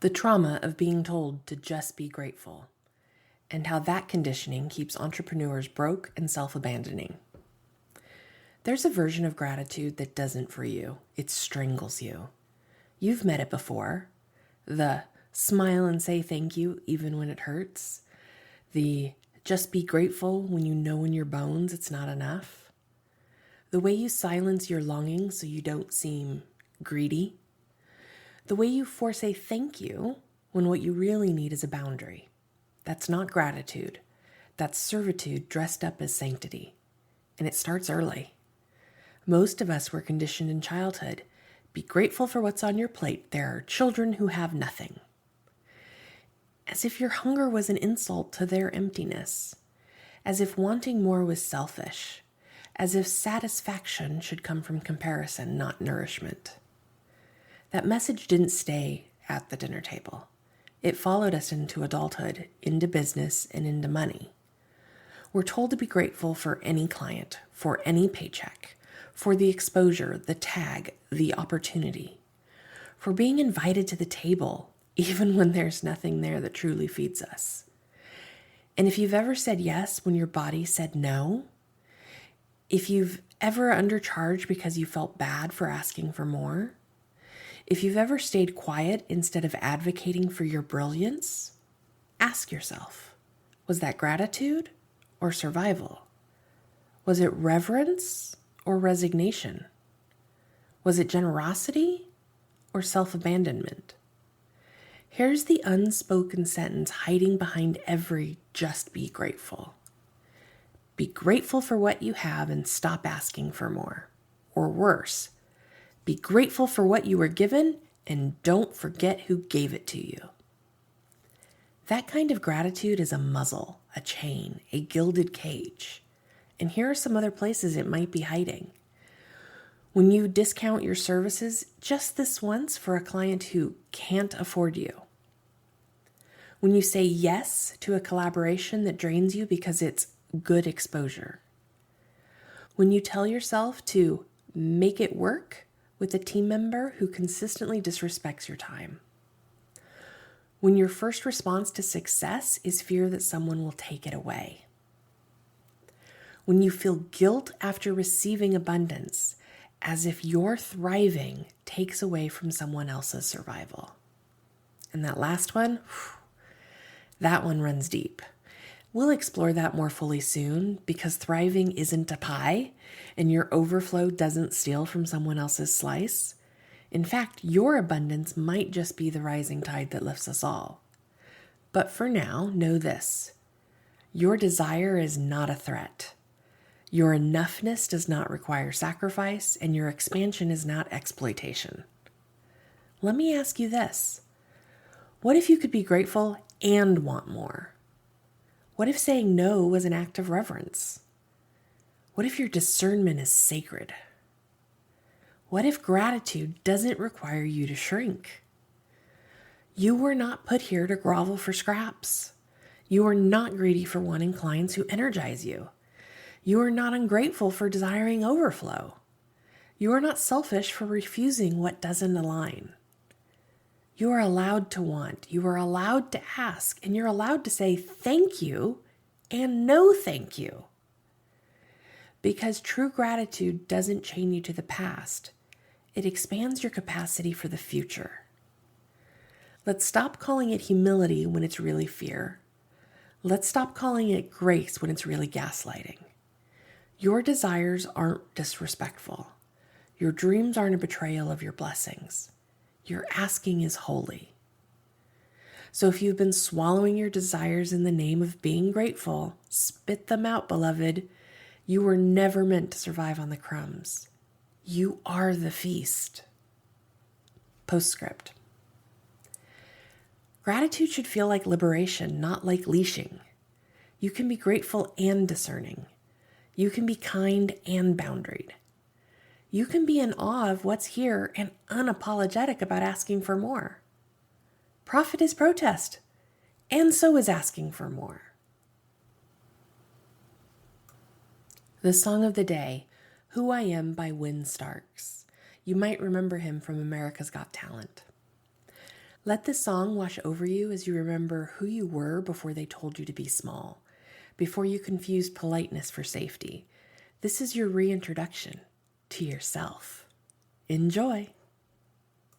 The trauma of being told to just be grateful, and how that conditioning keeps entrepreneurs broke and self-abandoning. There's a version of gratitude that doesn't free you. It strangles you. You've met it before. The smile and say thank you even when it hurts. The just be grateful when you know in your bones it's not enough. The way you silence your longing so you don't seem greedy. The way you force a thank you when what you really need is a boundary. That's not gratitude. That's servitude dressed up as sanctity. And it starts early. Most of us were conditioned in childhood. Be grateful for what's on your plate. There are children who have nothing. As if your hunger was an insult to their emptiness. As if wanting more was selfish. As if satisfaction should come from comparison, not nourishment. That message didn't stay at the dinner table. It followed us into adulthood, into business, and into money. We're told to be grateful for any client, for any paycheck, for the exposure, the tag, the opportunity, for being invited to the table, even when there's nothing there that truly feeds us. And if you've ever said yes when your body said no, if you've ever undercharged because you felt bad for asking for more, if you've ever stayed quiet instead of advocating for your brilliance, ask yourself, was that gratitude or survival? Was it reverence or resignation? Was it generosity or self-abandonment? Here's the unspoken sentence hiding behind every just be grateful. Be grateful for what you have and stop asking for more. Or worse, be grateful for what you were given and don't forget who gave it to you. That kind of gratitude is a muzzle, a chain, a gilded cage. And here are some other places it might be hiding. When you discount your services just this once for a client who can't afford you. When you say yes to a collaboration that drains you because it's good exposure. When you tell yourself to make it work with a team member who consistently disrespects your time. When your first response to success is fear that someone will take it away. When you feel guilt after receiving abundance, as if your thriving takes away from someone else's survival. And that last one, that one runs deep. We'll explore that more fully soon because thriving isn't a pie and your overflow doesn't steal from someone else's slice. In fact, your abundance might just be the rising tide that lifts us all. But for now, know this. Your desire is not a threat. Your enoughness does not require sacrifice, and your expansion is not exploitation. Let me ask you this. What if you could be grateful and want more? What if saying no was an act of reverence? What if your discernment is sacred? What if gratitude doesn't require you to shrink? You were not put here to grovel for scraps. You are not greedy for wanting clients who energize you. You are not ungrateful for desiring overflow. You are not selfish for refusing what doesn't align. You are allowed to want, you are allowed to ask, and you're allowed to say thank you and no thank you. Because true gratitude doesn't chain you to the past. It expands your capacity for the future. Let's stop calling it humility when it's really fear. Let's stop calling it grace when it's really gaslighting. Your desires aren't disrespectful. Your dreams aren't a betrayal of your blessings. Your asking is holy. So if you've been swallowing your desires in the name of being grateful, spit them out, beloved. You were never meant to survive on the crumbs. You are the feast. Postscript. Gratitude should feel like liberation, not like leashing. You can be grateful and discerning. You can be kind and boundaried. You can be in awe of what's here and unapologetic about asking for more. Profit is protest, and so is asking for more. The song of the day, Who I Am by Win Starks. You might remember him from America's Got Talent. Let this song wash over you as you remember who you were before they told you to be small, before you confused politeness for safety. This is your reintroduction to yourself. Enjoy!